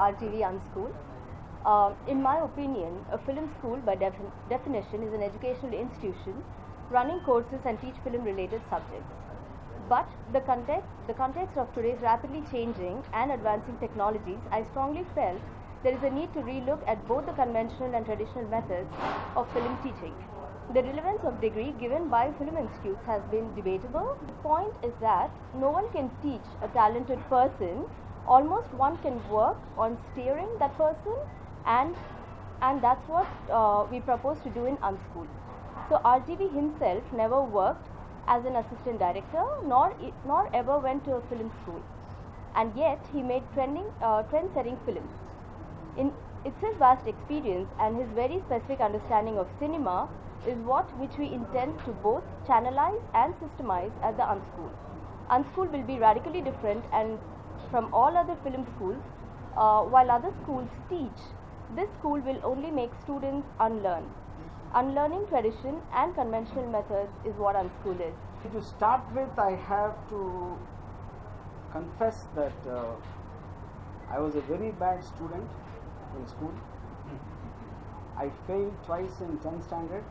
RGV UNSCHOOL. In my opinion, a film school by definition is an educational institution running courses and teach film-related subjects. But the context of today's rapidly changing and advancing technologies, I strongly felt there is a need to relook at both the conventional and traditional methods of film teaching. The relevance of degree given by film institutes has been debatable. The point is that no one can teach a talented person. Almost one can work on steering that person, and that's what we propose to do in UNSCHOOL. So RGV himself never worked as an assistant director, nor ever went to a film school, and yet he made trend-setting films. It's his vast experience and his very specific understanding of cinema is which we intend to both channelize and systemize at the UNSCHOOL. UNSCHOOL will be radically different and from all other film schools. While other schools teach, this school will only make students unlearn. Unlearning tradition and conventional methods is what UNSCHOOL is. To start with, I have to confess that I was a very bad student in school. I failed twice in 10th standard,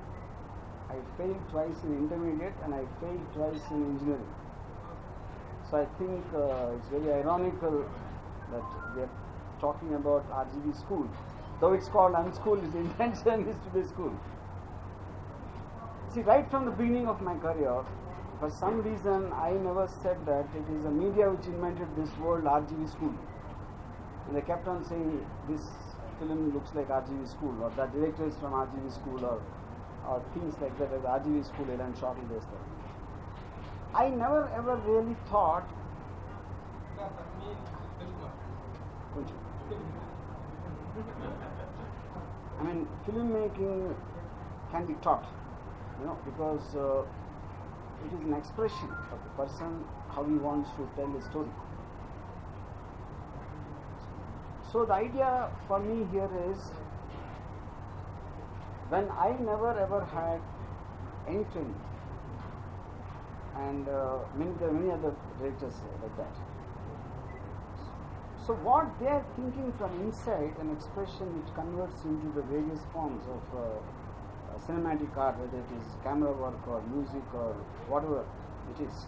I failed twice in intermediate, and I failed twice in engineering. So I think it's very ironical that we are talking about RGV school. Though it's called UNSCHOOL, its intention is to be school. See, right from the beginning of my career, for some reason I never said that it is a media which invented this word RGV school. And they kept on saying this film looks like RGV school, or that director is from RGV school, or things like that, as RGV school and shortly this stuff. I never ever really thought I mean, filmmaking can be taught, because it is an expression of the person, how he wants to tell a story. So the idea for me here is, when I never ever had any training, and there are many other directors like that. So what they are thinking from inside, an expression which converts into the various forms of cinematic art, whether it is camera work or music or whatever it is,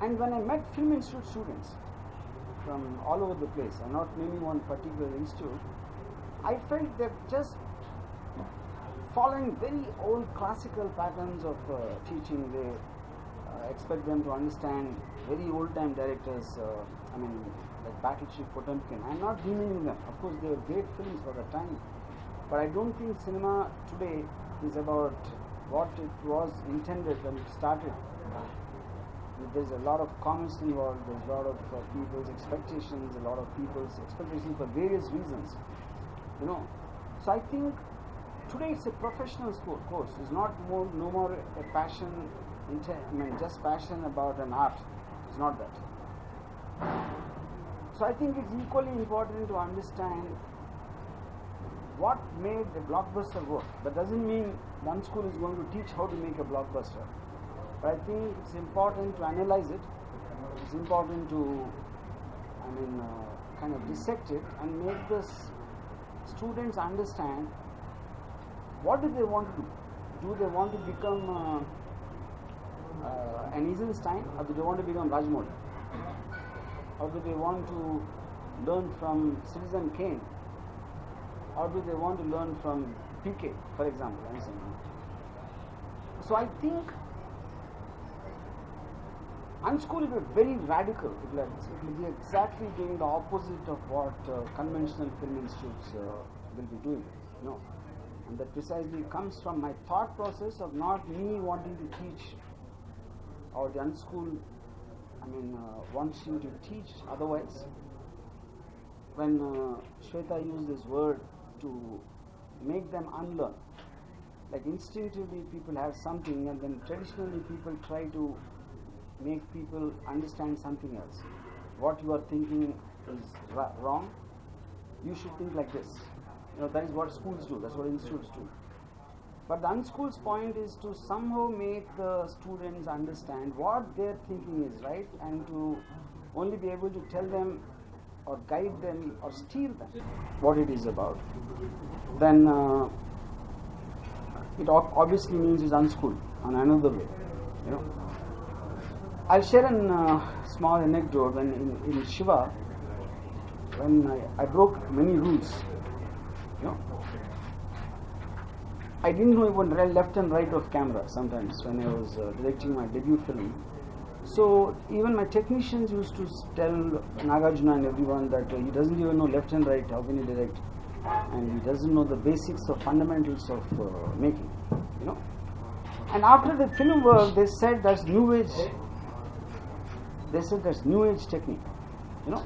And when I met film institute students from all over the place, I'm not naming one particular institute, I felt they're just following very old classical patterns of teaching. They expect them to understand very old time directors, like Battleship Potemkin. I'm not demeaning them. Of course, they were great films for the time. But I don't think cinema today is about what it was intended when it started. There's a lot of comments involved, there's a lot of people's expectations, a lot of people's expectations for various reasons. So I think today it's a professional course. It's not no more a passion, just passion about an art. It's not that. So I think it's equally important to understand what made a blockbuster work. That doesn't mean one school is going to teach how to make a blockbuster. But I think it's important to analyze it. It's important to, kind of dissect it and make the students understand what do they want to do. Do they want to become an Eisenstein, or do they want to become Rajmouli? Or do they want to learn from Citizen Kane? Or do they want to learn from PK, for example? So I think UNSCHOOL will be very radical. It will be exactly doing the opposite of what conventional film institutes will be doing. And that precisely comes from my thought process of not me wanting to teach, or the UNSCHOOL wanting to teach otherwise. When Shweta used this word to make them unlearn, like instinctively people have something, and then traditionally people try to make people understand something else. What you are thinking is wrong, you should think like this. That is what schools do, that's what institutes do. But the UNSCHOOL's point is to somehow make the students understand what their thinking is right, and to only be able to tell them or guide them or steer them what it is about, then it obviously means it's unschooled on another way, you know. I'll share a small anecdote. When in Shiva, when I broke many rules, you know, I didn't know even left and right of camera sometimes when I was directing my debut film. So even my technicians used to tell Nagarjuna and everyone that he doesn't even know left and right, how can he direct, and he doesn't know the basics or fundamentals of making, you know. And after the film work, they said that's new age. They said that's new age technique, you know.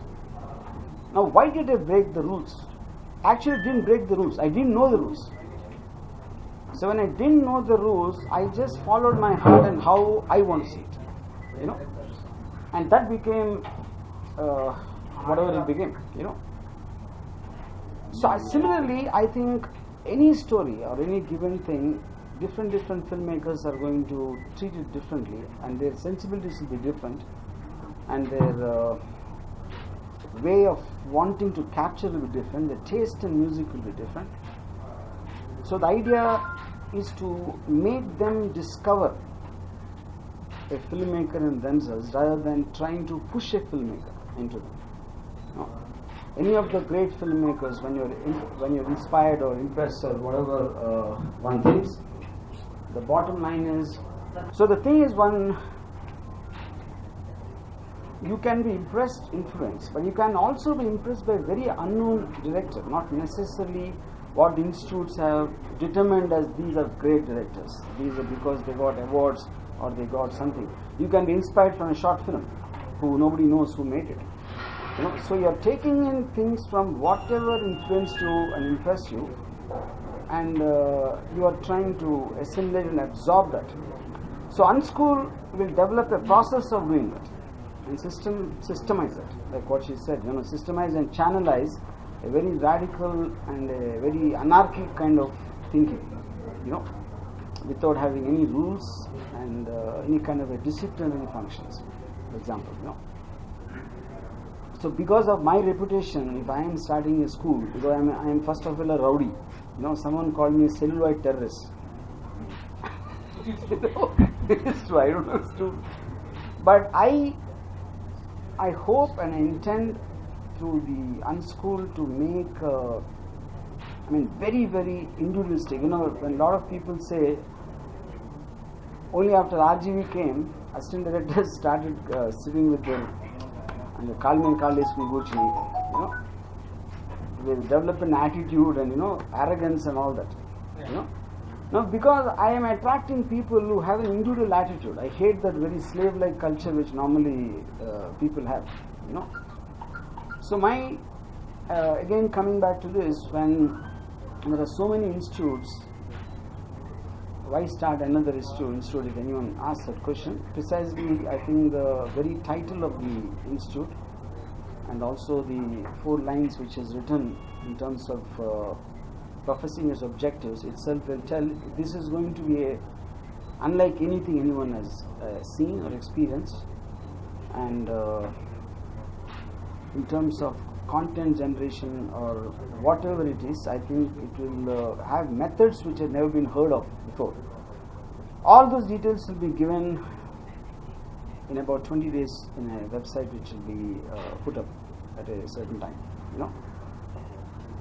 Now why did I break the rules? Actually, didn't break the rules. I didn't know the rules. So when I didn't know the rules, I just followed my heart and how I want to see it, you know. And that became whatever it became, you know. So similarly, I think any story or any given thing, different filmmakers are going to treat it differently, and their sensibilities will be different, and their way of wanting to capture will be different, their taste in music will be different. So the idea is to make them discover a filmmaker in themselves rather than trying to push a filmmaker into them. No. Any of the great filmmakers, when you're inspired or impressed or whatever one thinks, the bottom line is, so the thing is, you can be impressed, influenced, but you can also be impressed by a very unknown director, not necessarily what the institutes have determined as these are great directors. These are because they got awards or they got something. You can be inspired from a short film who nobody knows who made it. You know, so you are taking in things from whatever influenced you and impressed you, and you are trying to assimilate and absorb that. So Unschool will develop a process of doing that and systemize it, like what she said, you know, systemize and channelize a very radical and a very anarchic kind of thinking, you know, without having any rules and any kind of a disciplinary functions, for example, you know. So because of my reputation, if I am starting a school, because I am first of all a rowdy, you know, someone called me a celluloid terrorist. You know, it's true, I don't know, it's true. But I hope and I intend through the Unschool to make, very, very individualistic. You know, when a lot of people say, only after RGV came, assistant directors started sitting with them and call me and call this Gucci, you know. They develop an attitude and, you know, arrogance and all that, you know. Now, because I am attracting people who have an individual attitude, I hate that very slave-like culture which normally people have, you know. So my, again coming back to this, when there are so many institutes, why start another institute if anyone asks that question? Precisely, I think the very title of the institute and also the 4 lines which is written in terms of professing its objectives itself will tell this is going to be unlike anything anyone has seen or experienced, and in terms of content generation or whatever it is, I think it will have methods which have never been heard of before. All those details will be given in about 20 days in a website which will be put up at a certain time, you know,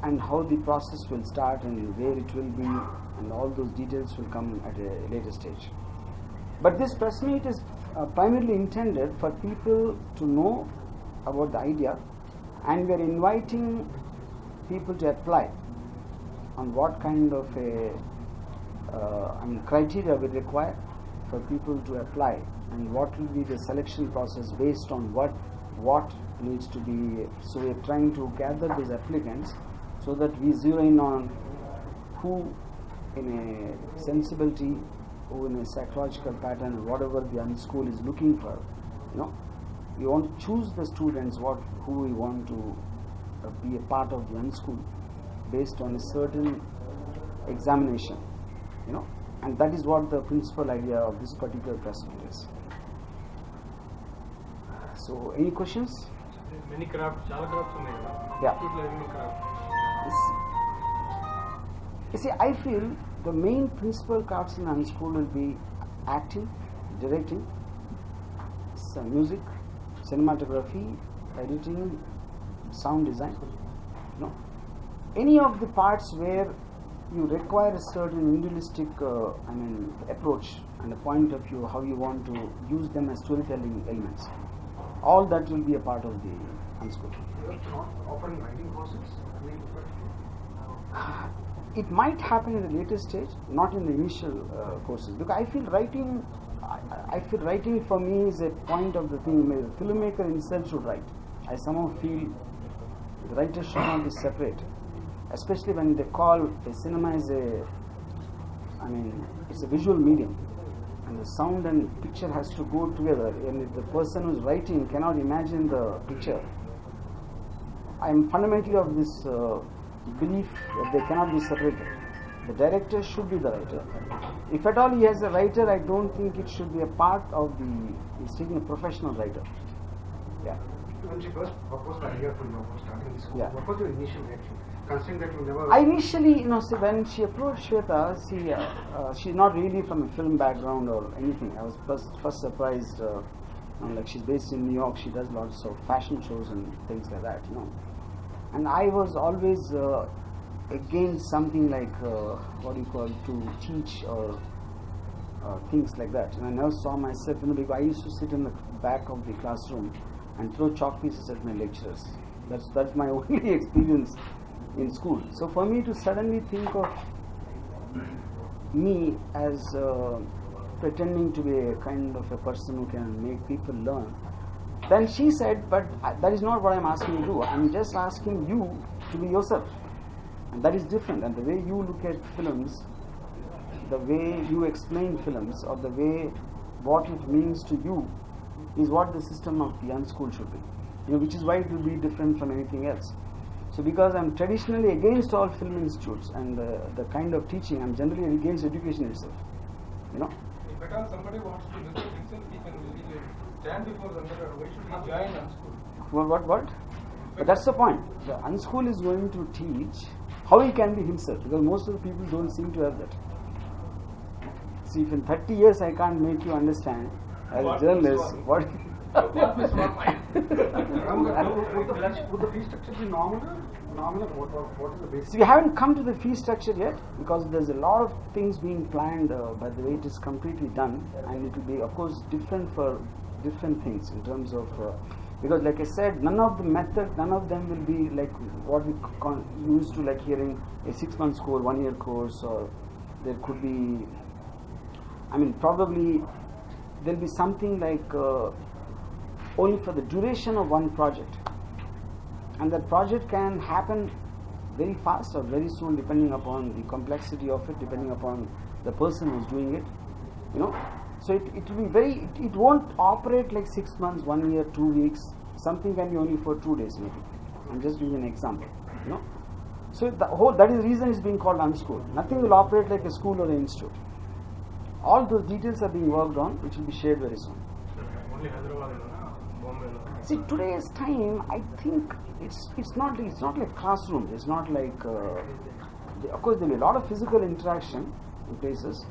and how the process will start and where it will be, and all those details will come at a later stage. But this press meet is primarily intended for people to know about the idea, and we are inviting people to apply on what kind of a criteria we require for people to apply, and what will be the selection process based on what needs to be. So we are trying to gather these applicants so that we zero in on who in a sensibility, who in a psychological pattern, whatever the Unschool is looking for, you know. We want to choose the students who we want to be a part of the Unschool based on a certain examination, you know, and that is what the principal idea of this particular press meet is. So, any questions? Many crafts, chala crafts ఉన్నాయి కదా. Yeah. Craft. You see, I feel the main principal crafts in UNSCHOOL will be acting, directing, music, cinematography, editing, sound design. No, any of the parts where you require a certain individualistic, approach and a point of view, how you want to use them as storytelling elements. All that will be a part of the UNSCHOOL. You are not offering writing courses? It might happen in the later stage, not in the initial courses, because I feel writing for me is a point of the thing. The filmmaker himself should write. I somehow feel the writer should not be separate, especially when they call a cinema as it's a visual medium, and the sound and picture has to go together, and if the person who is writing cannot imagine the picture, I am fundamentally of this belief that they cannot be separated. The director should be the writer. If at all he has a writer, I don't think it should be a part of he's taking a professional writer. Yeah. When she first proposed the idea for you for starting the school, Yeah. what was your initial reaction? Considering that you never... I initially, when she approached Shweta, she's not really from a film background or anything. I was first surprised, like she's based in New York, she does lots of fashion shows and things like that, And I was always against something like, to teach or things like that. And I never saw myself, because I used to sit in the back of the classroom and throw chalk pieces at my lecturers. That's my only experience in school. So for me to suddenly think of me as pretending to be a kind of a person who can make people learn, then she said, but that is not what I'm asking you to do. I'm just asking you to be yourself. And that is different. And the way you look at films, the way you explain films, or the way what it means to you is what the system of the UNSCHOOL should be. Which is why it will be different from anything else. So because I'm traditionally against all film institutes and the kind of teaching, I'm generally against education itself. If at all somebody wants to look at himself, he can really stand before the mirror. Why should he join UNSCHOOL? What? But that's the point. The UNSCHOOL is going to teach how he can be himself, because most of the people don't seem to have that. See, if in 30 years I can't make you understand as a journalist, what? Would the fee structure be nominal? What is the basis? See, we haven't come to the fee structure yet, because there's a lot of things being planned by the way it is completely done, and it will be, of course, different for different things in terms of, because like I said, none of them will be like what we used to like hearing a 6-month course, 1-year course, or there could be, probably there'll be something like only for the duration of one project, and that project can happen very fast or very soon, depending upon the complexity of it, depending upon the person who's doing it, so it will be it won't operate like 6 months, 1 year, 2 weeks. Something can be only for 2 days maybe. I'm just giving an example, so that is the reason it's being called UNSCHOOL. Nothing will operate like a school or an institute. All those details are being worked on, which will be shared very soon. Only Hyderabad, Bombay. See, today's time, I think it's not like classrooms. It's not like of course there will be a lot of physical interaction in places.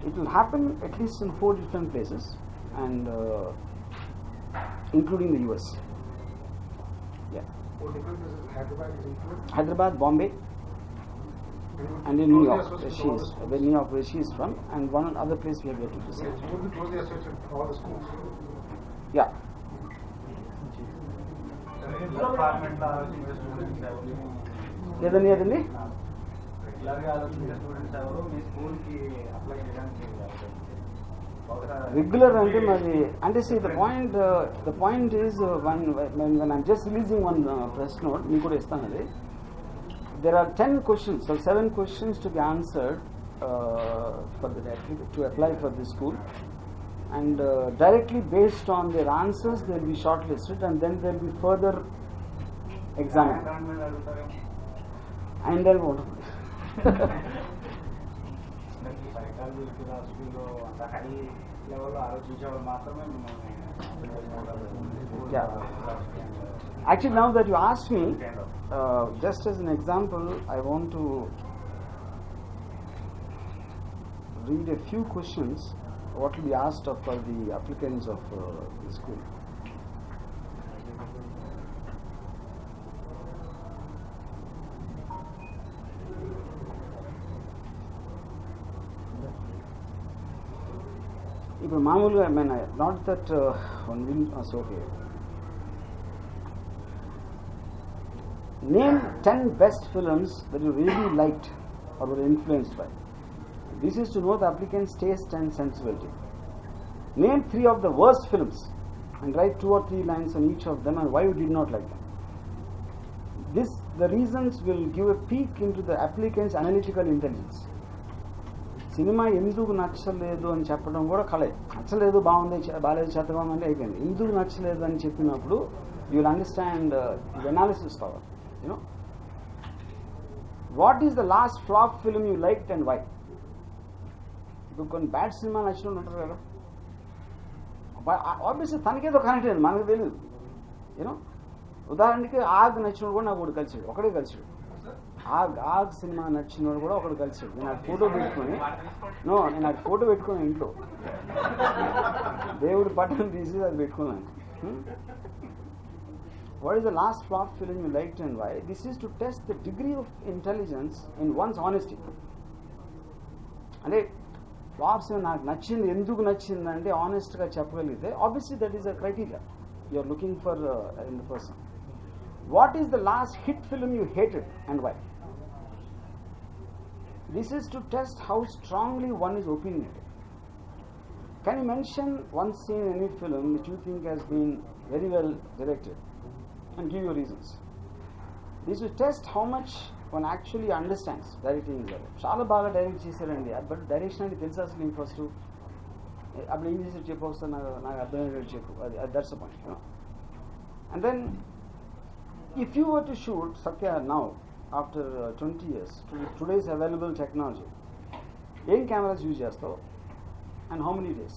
It will happen at least in 4 different places, and including the US. Yeah. 4 different places. Hyderabad is included. Hyderabad, Bombay, and in New York, where she is from, and one other place we have yet to decide. It will be closely associated with all the schools. Yeah. లేదండి regular అంటే see the point is when I'm just releasing one press note, మీకు కూడా ఇస్తాను అది. There are 10 questions, so 7 questions to be answered to apply for this school, and directly based on their answers they will be shortlisted, and then there will be further examined. And then what? Psychology ఫిలాసఫీలో అంత high లెవెల్లో ఆలోచించేవాళ్ళు మాత్రమే Actually, now that you asked me, just as an example, I want to read a few questions what will be asked of the applicants of the school. ఇప్పుడు మామూలుగా I mean, not that one will so okay. Name 10 best films that you really liked or were influenced by. This is to know the applicant's taste and sensibility. Name 3 of the worst films and write 2 or 3 lines on each of them and why you did not like them. The reasons will give a peek into the applicant's analytical intelligence. Cinema ఎందుకు నచ్చలేదు అని చెప్పడం కూడా కళే. నచ్చలేదు బాగుంది బాగాలేదు చెత్తగా ఉందంటే అయిపోయింది. ఎందుకు నచ్చలేదు అని చెప్పినప్పుడు you will understand the analysis power. You know what is the last flop film you liked and why. ఇప్పుడు కొన్ని బ్యాడ్ సినిమా నచ్చిన ఉంటారు కదా, ఆబ్వియస్లీ తనకేదో కనెక్ట్ అయింది, మనకు తెలియదు. యూనో ఉదాహరణకి ఆగ్ నచ్చినోడు కూడా నాకు ఒకటి కలిసాడు, ఒకడే కలిసాడు. ఆగ్ సినిమా నచ్చినోడు కూడా ఒకడు కలిసాడు. నేను అది ఫోటో పెట్టుకుని ఇంట్లో దేవుడి పట్టణం తీసి అది పెట్టుకున్నాను. What is the last flop film you liked and why? This is to test the degree of intelligence in one's honesty. అంటే ఫ్లాప్స్ నాకు నచ్చింది ఎందుకు నచ్చింది అంటే ఆనెస్ట్గా చెప్పగలిగితే obviously that is a criteria you are looking for in the person. What is the last hit film you hated and why? This is to test how strongly one is opinionated. Can you mention one scene in any film which you think has been very well directed and give your reasons? This will test how much one actually understands directing is that. చాలా బాగా direct చేశారండి, but direction అంటే తెలుసు అసలు నేను first అప్పుడు ఏం చేసి చెప్పు వస్తా నాకు అర్థమయ్యేది చెప్పు, అది that's the point. And then if you were to shoot Satya now after 20 years today's available technology, ఏం కెమెరాస్ యూజ్ చేస్తావు and how many days?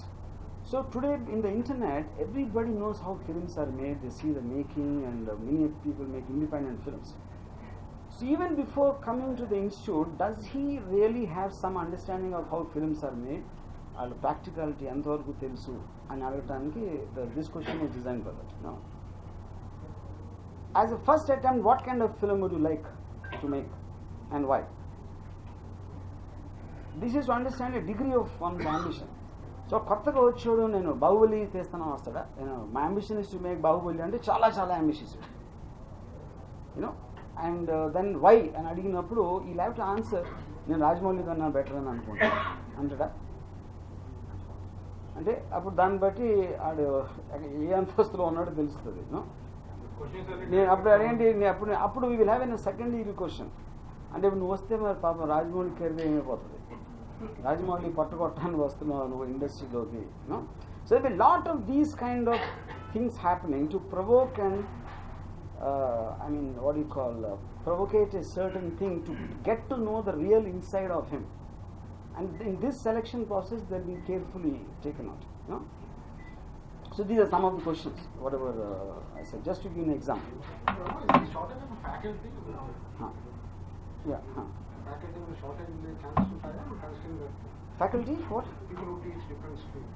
So today in the internet everybody knows how films are made, they see the making and many people make independent films. So even before coming to the institute, does he really have some understanding of how films are made? వాళ్ళ practicality ఎంతవరకు తెలుసు అని అడగటానికి this question is designed for that. No? As a first attempt, what kind of film would you like to make and why? This is to understand a degree of one's ambition. So కొత్తగా వచ్చాడు నేను బాహుబలి తీస్తాను వస్తాడా, my ambition is to make Baahubali అంటే చాలా చాలా ambitious, you know. And then why అని అడిగినప్పుడు ఈ హ్యావ్ టు ఆన్సర్ నేను రాజమౌళి కన్నా బెటర్ అని అనుకుంటాను అంటాడా. అంటే అప్పుడు దాన్ని బట్టి ఆడు ఏ అంతస్తులో ఉన్నాడో తెలుస్తుంది. నేను అప్పుడు అదేంటి అప్పుడు we will have an second year question. అంటే ఇప్పుడు నువ్వు వస్తే మరి పాపం రాజమౌళి కెరీర్ ఏమైపోతుంది, రాజమౌళి పట్టుకొట్టడానికి వస్తున్నావు నువ్వు ఇండస్ట్రీలోకి. So the lot of these kind of things happening to provoke and I mean what do you call provocate a certain thing to get to know the real inside of him, and in this selection process they'll be carefully taken out. So these are some of the questions whatever I said, just to give an example. Shortage of faculty. Yeah. Faculty will shortage in the chance to hire, considering that Faculty what? people who teach different streams.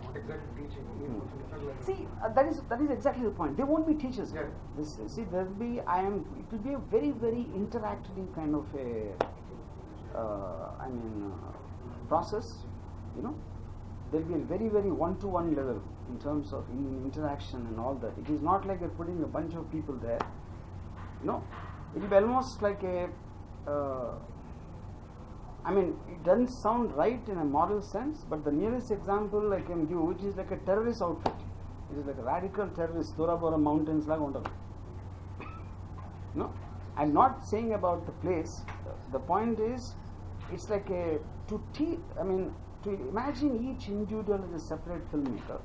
Not exactly teaching. See, that is exactly the point. They won't be teachers. Yeah. There will be it will be a very very interactive kind of a process. There will be a very very one-to-one level in terms of interaction and all that. It is not like you're putting a bunch of people there. It will be almost like a it doesn't sound right in a moral sense, but the nearest example I can give, which is like a terrorist outfit. It is like a radical terrorist, Torabora mountains laga untadu. I'm not saying about the place. The point is, it's like to imagine each individual as a separate filmmaker,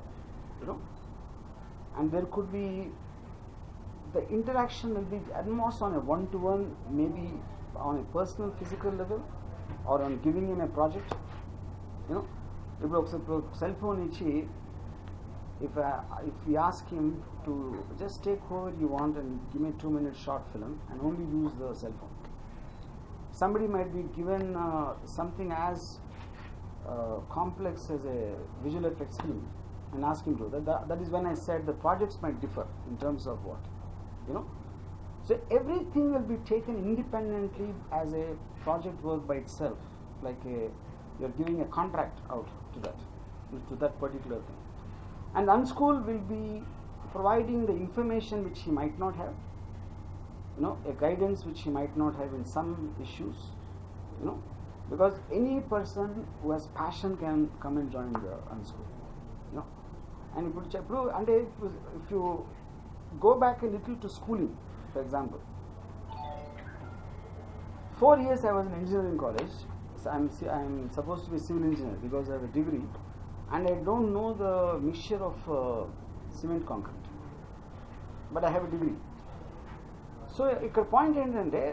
and there could be the interaction will be almost on a one-to-one, maybe on a personal physical level, or on giving him a project, You know, ఇప్పుడు cell phone ఇచ్చి if we ask him to just take whoever you want and give me a 2-minute short film and only use the cell phone, somebody might be given something as complex as a visual effects film and ask him to. That is when I said the projects might differ in terms of what, you know. So everything will be taken independently as a project work by itself, like you're giving a contract out to that particular thing. And unschool will be providing the information which he might not have, you know, a guidance which he might not have in some issues, you know, because any person who has passion can come and join the unschool, you know. And if you go back a little to schooling, for example, 4 years I was in engineering college, so I'm supposed to be a civil engineer because I have a degree, and I don't know the mixture of cement concrete, but I have a degree. So ikkada point endante,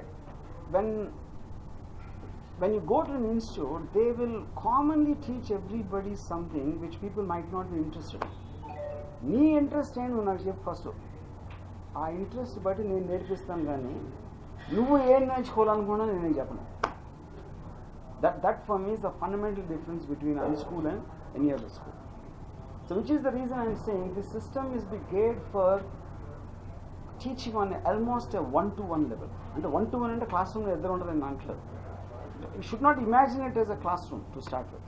when you go to an institute, they will commonly teach everybody something which people might not be interested in. నీ interest ఏంటి నువ్వు నాకు చెప్పు first. ఆ interest బట్టి నేను నేర్పిస్తాను, కానీ నువ్వు ఏం నేర్చుకోవాలనుకున్నా నేను చెప్పను. That for me is the fundamental difference between unschool and any other school. So which is the reason I am saying this system is geared for teaching on almost a 1-to-1 level. And the 1-to-1 ante classroom lo eddaru undadu antledu. You should not imagine it as a classroom to start with.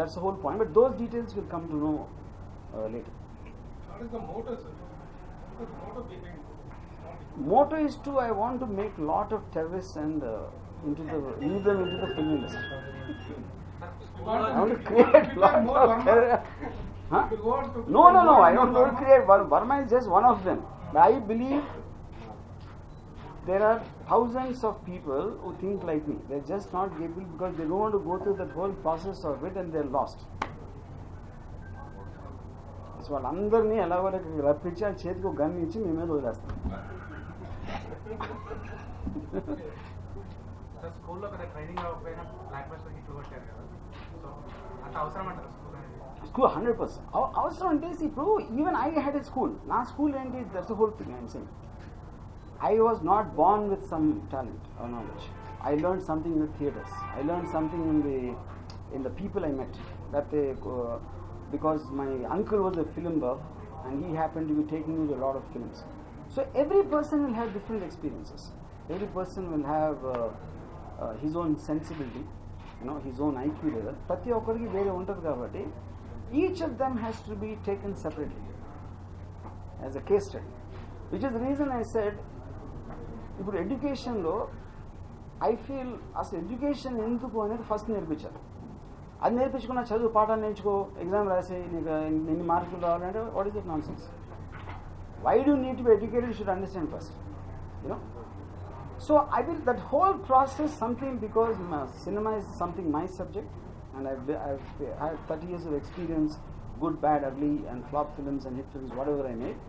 That's the whole point, but those details will come to know later. What is the motto, sir? What is the motto behind it? Motto is I want to make lot of terrorists and lead them into the film industry. I want to create lot of terrorists. Huh? No, I don't want to create. Burma is just one of them. But I believe there are thousands of people who think like me. They're just not able because they don't want to go through that whole process of it and they're lost. So వాళ్ళందరినీ ఎలా వరకు రప్పించి ఆ చేతికి gun ఇచ్చి మీ మీద వదిలేస్తాం. స్కూల్లో కదా ట్రైనింగ్ అవ్వకపోయినా బ్లాక్ బస్టర్ హిట్లు కొట్టారు కదా, సో అంత అవసరం అంటారు స్కూల్ అనేది? స్కూల్ 100% అవసరం అంటే ఇప్పుడు even I had a school. నా స్కూల్ ఏంటి, that's the whole thing I'm saying. I was not born with some talent or knowledge. I learned something in the theatres. I learned something in the people I met. That they, because my uncle was a film buff and he happened to be taking me to a lot of films. So every person will have different experiences. Every person will have his own sensibility, you know, his own IQ level. Prati okkariki vere untadu kabatti each of them has to be taken separately as a case study. Which is the reason I said ఇప్పుడు ఎడ్యుకేషన్లో I feel అసలు education ఎందుకు అనేది first నేర్పించాలి. అది నేర్పించుకున్న చదువు పాఠాలు నేర్చుకో, ఎగ్జామ్ రాసి నీకు ఎన్ని మార్కులు రావాలంటే what is it nonsense. Why do need to be educated, you should understand first, you know. So I will that whole process something because cinema is something my subject and I've had 30 years of experience, good, bad, ugly and flop films and hit films, whatever I made.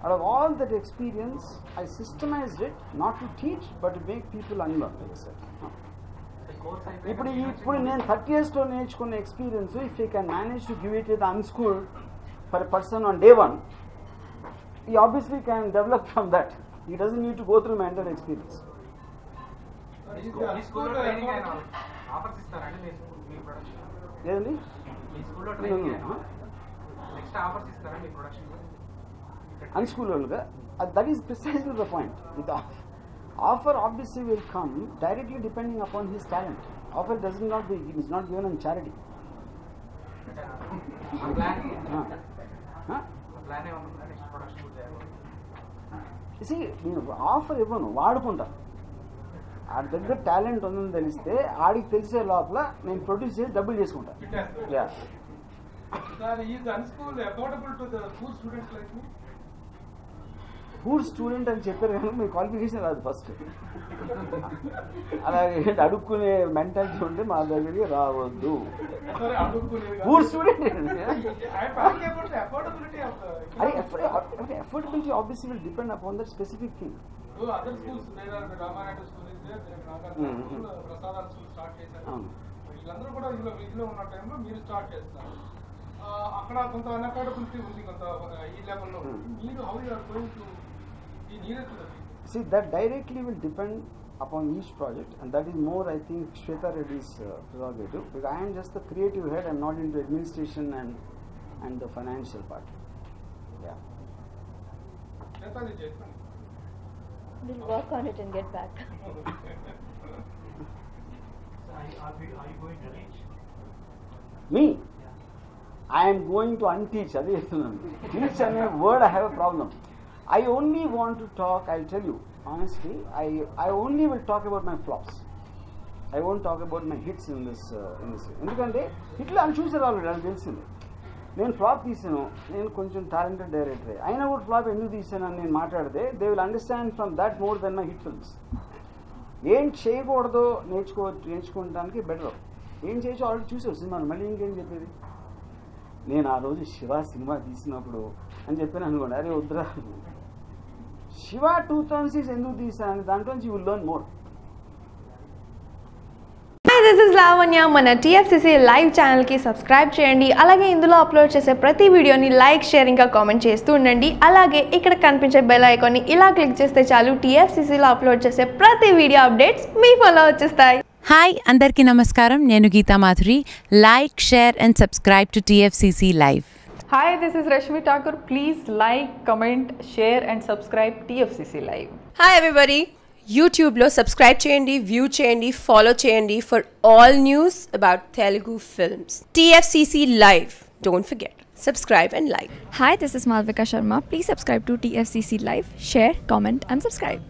Out of all that experience, I systemized it not to teach but to make people unlearn, like I said. ఇప్పుడు నేను 30 years లో నేర్చుకున్న experience, if you can manage to give it to the unschool for a person on day 1, he obviously can develop from that. He doesn't need to go through my entire experience. ఏదండి unschool వాళ్ళుగా, that is precisely the point. The offer obviously will come directly depending upon his talent. Offer is not given on charity. You see, నేను offer ఇవ్వను, వాడుకుంటా. ఆడి దగ్గర talent ఉందని తెలిస్తే ఆడికి తెలిసే లోపల నేను ప్రొడ్యూస్ చేసి డబ్బులు చేసుకుంటా. పూర్ స్టూడెంట్ అని చెప్పారు కానీ మీ క్వాలిఫికేషన్ రాదు ఫస్ట్. అలాగే అడుక్కునే మెంటాలిటీ ఉంటే మా దగ్గరికి రావద్దు. Poor student affordability obviously will depend upon that specific thing. Other schools, there are the Ramananda school is there, Prasad school start చేశారు. వీళ్ళందరూ కూడా వీధిలో ఉన్న టైంలో మీరు స్టార్ట్ చేస్తారు. అక్కడ కొంత అన్అకాడబిలిటీ ఉంది, కొంత ఈ లెవెల్లో. మీరు how you are going to ఈ nearest? See, that directly will depend upon each project, and that is more, I think, Shweta Reddy's prerogative, because I am just the creative head. I am not into administration and the financial part. Yeah. We'll work on it and get back. Are you going to teach? Me? I am going to unteach. Teach and a word, I have a problem. I only want to talk, I'll tell you, honestly, I only will talk about my flops. I won't talk about my hits in this. ఎందుకంటే హిట్లు అని చూసారు వాళ్ళు, నాకు తెలిసింది. నేను flop తీసాను, నేను కొంచెం టాలెంటెడ్ డైరెక్టరే, అయినా కూడా ఫ్లాప్ ఎందుకు తీసాను అని నేను మాట్లాడితే they will understand from that more than my hit films. ఏం చేయకూడదో నేర్చుకోవడానికి బెటర్. ఏం చేయొచ్చో ఆల్రెడీ చూసావు సినిమాను, మళ్ళీ ఇంకేం చెప్పేది. నేను ఆ రోజు శివ సినిమా తీసినప్పుడు అని చెప్పాను అనుకోండి, అరే వద్దురా, శివ 2006 ఎందుకు తీసాను, దాంట్లోంచి you will learn more. This is Lavanya. మన TFCC లైవ్ ఛానల్కి సబ్స్క్రైబ్ చేయండి. అలాగే ఇందులో అప్లోడ్ చేసే ప్రతి వీడియోని లైక్, షేర్ ఇంకా కామెంట్ చేస్తూ ఉండండి. అలాగే ఇక్కడ కనిపించే బెల్ ఐకాన్ని ఇలా క్లిక్ చేస్తే చాలు TFCCలో అప్లోడ్ చేసే ప్రతి వీడియో అప్డేట్స్ మీ ఫోన్లో వచ్చేస్తాయి. హాయ్ అందరికీ నమస్కారం, నేను Geetha Madhuri. Like, share and subscribe to TFCC live. Hi, this is Rashmi Thakur. Please like, comment, share and subscribe TFCC Live. Hi everybody. యూట్యూబ్లో సబ్స్క్రైబ్ చేయండి, వ్యూ చేయండి, ఫాలో చేయండి for all news about Telugu films. TFCC Live. Don't forget. Subscribe and like. Hi, this is Malvika Sharma. Please subscribe to TFCC Live, share, comment and subscribe.